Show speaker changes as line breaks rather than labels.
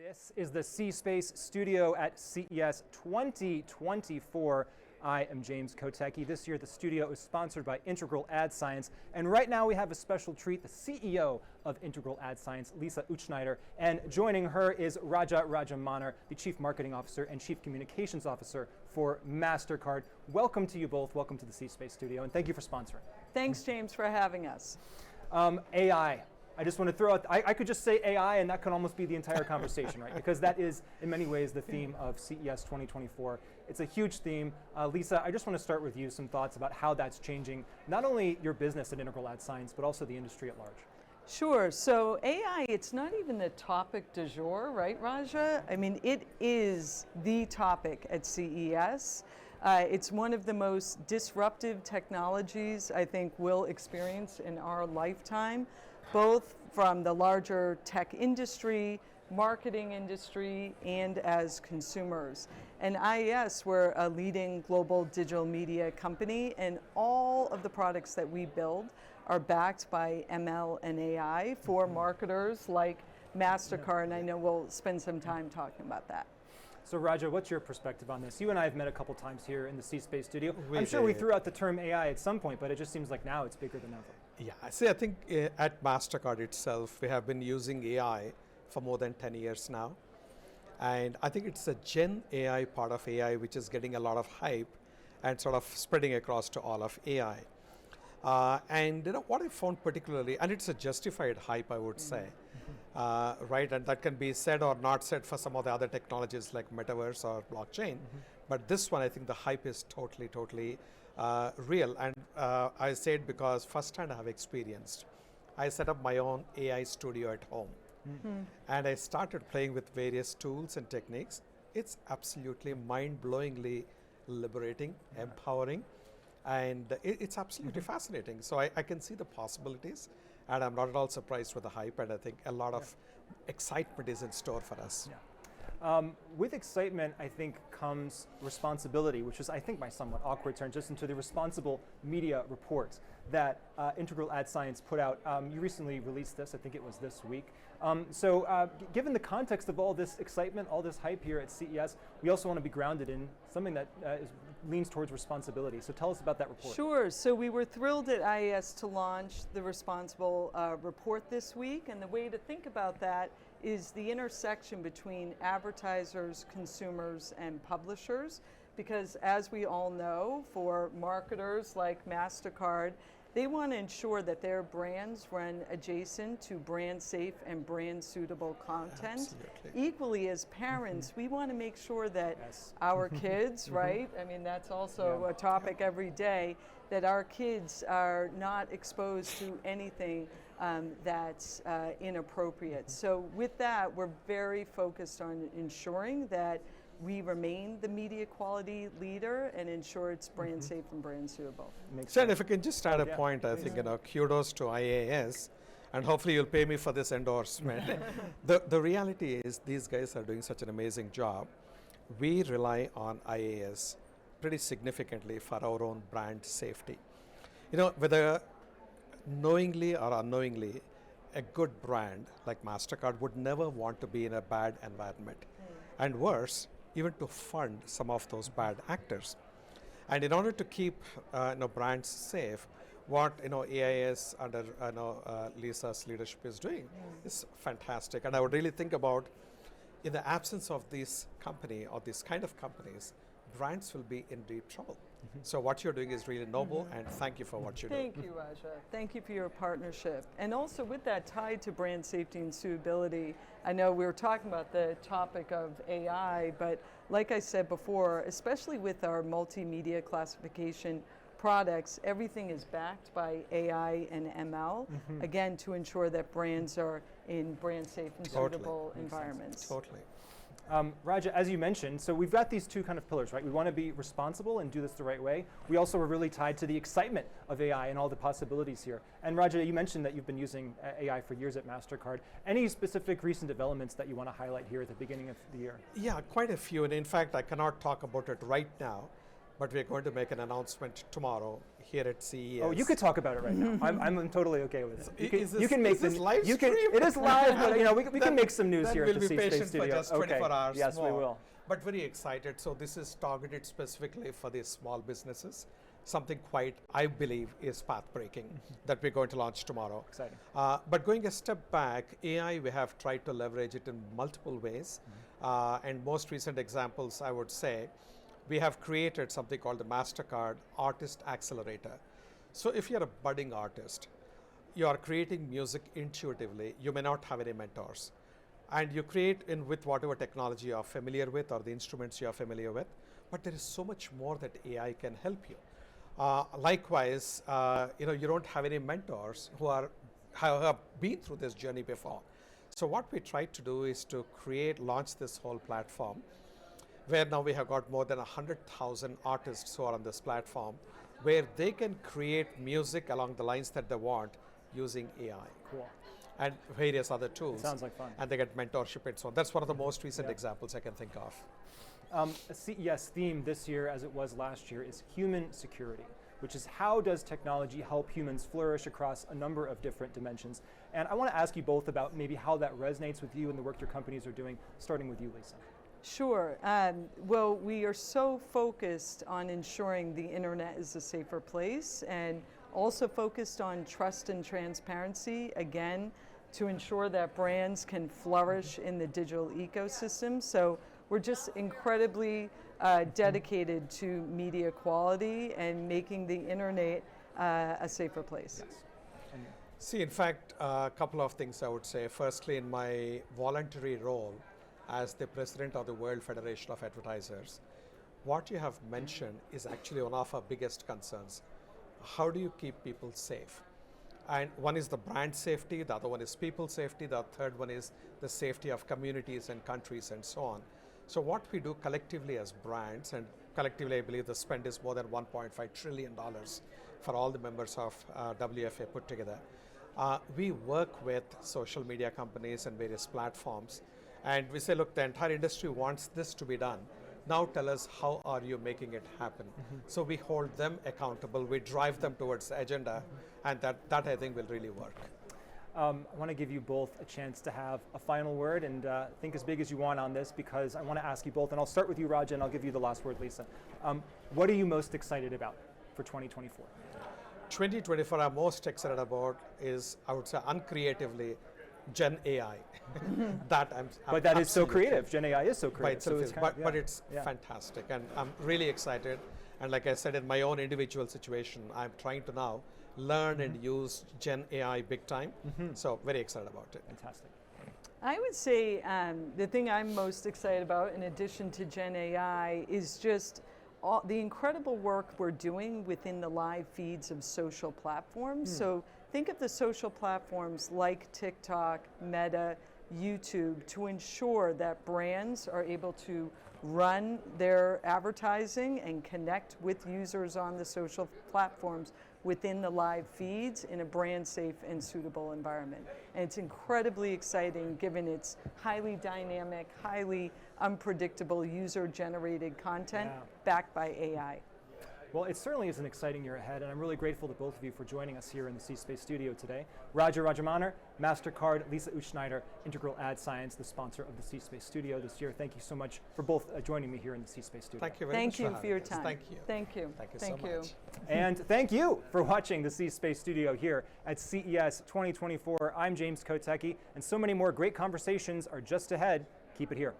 This is the C-Space studio at CES 2024. I am James Kotecki. This year the studio is sponsored by Integral Ad Science, and right now we have a special treat, the CEO of Integral Ad Science, Lisa Utzschneider, and joining her is Rajamannar, the Chief Marketing Officer and Chief Communications Officer for Mastercard. Welcome to you both, welcome to the C-Space studio, and thank you for sponsoring.
Thanks, James, for having us.
AI. I just want to throw out, I could just say AI and that could almost be the entire conversation, right? Because that is, in many ways, the theme of CES 2024. It's a huge theme. Lisa, I just want to start with you, some thoughts about how that's changing, not only your business at Integral Ad Science, but also the industry at large.
Sure, so AI, it's not even the topic du jour, right, Raja? I mean, it is the topic at CES. It's one of the most disruptive technologies I think we'll experience in our lifetime, both from the larger tech industry, marketing industry, and as consumers. And IAS, we're a leading global digital media company, and all of the products that we build are backed by ML and AI for marketers like Mastercard, and I know we'll spend some time talking about that.
So Raja, what's your perspective on this? You and I have met a couple times here in the C-Space studio. I'm sure we threw out the term AI at some point, but it just seems like now it's bigger than ever.
Yeah, see, I think at Mastercard itself, we have been using AI for more than 10 years now. And I think it's a Gen AI part of AI which is getting a lot of hype and sort of spreading across to all of AI. And you know, what I found particularly, and it's a justified hype, I would say, right? And that can be said or not said for some of the other technologies like metaverse or blockchain. But this one, I think the hype is totally real. And I say it because firsthand I have experienced. I set up my own AI studio at home. And I started playing with various tools and techniques. It's absolutely mind-blowingly liberating, empowering, and it's absolutely fascinating. So I can see the possibilities, and I'm not at all surprised with the hype, and I think a lot of excitement is in store for us.
With excitement, I think, comes responsibility, which is, I think, my somewhat awkward turn just into the responsible media report that Integral Ad Science put out. You recently released this, I think it was this week. Given the context of all this excitement, all this hype here at CES, we also want to be grounded in something that leans towards responsibility. So tell us about that report.
Sure, so we were thrilled at IAS to launch the Responsible report this week, and the way to think about that is the intersection between advertisers, consumers, and publishers, because as we all know, for marketers like Mastercard, they want to ensure that their brands run adjacent to brand safe and brand suitable content.
Absolutely.
Equally, as parents, we want to make sure that our kids, right? I mean, that's also a topic every day, that our kids are not exposed to anything that's inappropriate. So with that, we're very focused on ensuring that we remain the media quality leader and ensure it's brand safe and brand suitable.
Sir, if I can just add a point, I think, kudos to IAS, and hopefully you'll pay me for this endorsement. The reality is these guys are doing such an amazing job. We rely on IAS pretty significantly for our own brand safety. You know, whether knowingly or unknowingly, a good brand like Mastercard would never want to be in a bad environment. And worse, even to fund some of those bad actors. And in order to keep brands safe, what AIS under Lisa's leadership is doing is fantastic. And I would really think about, in the absence of this company or this kind of companies, brands will be in deep trouble. So what you're doing is really noble, and thank you for what you do.
Thank you, Raja. Thank you for your partnership. And also with that tied to brand safety and suitability, I know we were talking about the topic of AI, but like I said before, especially with our multimedia classification products, everything is backed by AI and ML, again, to ensure that brands are in brand safe and suitable environments.
Totally.
Raja, as you mentioned, so we've got these two kind of pillars, right? We want to be responsible and do this the right way. We also are really tied to the excitement of AI and all the possibilities here. And Raja, you mentioned that you've been using AI for years at Mastercard. Any specific recent developments that you want to highlight here at the beginning of the year?
Yeah, quite a few. And in fact, I cannot talk about it right now but we're going to make an announcement tomorrow here at CES.
Oh, you could talk about it right now. I'm totally okay with it. You can make
this live stream?
It is live, but we can make some news here at the
C-Space
C-Space Studio.
For just 24 hours
Yes,
more.
we will.
But very excited. So this is targeted specifically for these small businesses. Something quite, I believe, is path-breaking that we're going to launch tomorrow.
Exciting.
But going a step back, AI, we have tried to leverage it in multiple ways. And most recent examples, I would say, we have created something called the Mastercard Artist Accelerator. So if you're a budding artist, you are creating music intuitively, you may not have any mentors. And you create with whatever technology you are familiar with or the instruments you are familiar with, but there is so much more that AI can help you. Likewise, you don't have any mentors who have been through this journey before. So what we tried to do is to launch this whole platform, where now we have got more than 100,000 artists who are on this platform, where they can create music along the lines that they want using AI.
Cool.
And various other tools.
Sounds like fun.
And they get mentorship and so on. That's one of the most recent examples I can think of.
A CES theme this year, as it was last year, is human security, which is how does technology help humans flourish across a number of different dimensions. And I want to ask you both about maybe how that resonates with you and the work your companies are doing, starting with you, Lisa.
Sure. Well, we are so focused on ensuring the internet is a safer place, and also focused on trust and transparency, again, to ensure that brands can flourish in the digital ecosystem. So we're just incredibly dedicated to media quality and making the internet a safer place.
Yes.
See, in fact, a couple of things I would say. Firstly, in my voluntary role as the president of the World Federation of Advertisers, what you have mentioned is actually one of our biggest concerns. How do you keep people safe? And one is the brand safety, the other one is people safety, the third one is the safety of communities and countries and so on. So what we do collectively as brands, and collectively I believe the spend is more than $1.5 trillion for all the members of WFA put together. We work with social media companies and various platforms, and we say, look, the entire industry wants this to be done. Now tell us, how are you making it happen? So we hold them accountable, we drive them towards the agenda, and that I think will really work.
I want to give you both a chance to have a final word, and think as big as you want on this, because I want to ask you both, and I'll start with you, Raja, and I'll give you the last word, Lisa. What are you most excited about for 2024?
2024 I'm most excited about is, I would say uncreatively, Gen AI.
But that is so creative. Gen AI is so creative.
But it's fantastic, and I'm really excited. And like I said, in my own individual situation, I'm trying to now learn and use Gen AI big time. So very excited about it.
Fantastic.
I would say the thing I'm most excited about, in addition to Gen AI, is just the incredible work we're doing within the live feeds of social platforms. So think of the social platforms like TikTok, Meta, YouTube, to ensure that brands are able to run their advertising and connect with users on the social platforms within the live feeds in a brand safe and suitable environment. And it's incredibly exciting given its highly dynamic, highly unpredictable user-generated content backed by AI.
Well, it certainly is an exciting year ahead, and I'm really grateful to both of you for joining us here in the C-Space studio today. Rajamannar, Mastercard, Lisa Utzschneider, Integral Ad Science, the sponsor of the C-Space studio this year. Thank you so much for both joining me here in the C-Space studio.
Thank you very much.
Thank you for your time.
Thank you.
Thank you.
Thank you so much.
And thank you for watching the C-Space studio here at CES 2024. I'm James Kotecki, and so many more great conversations are just ahead. Keep it here.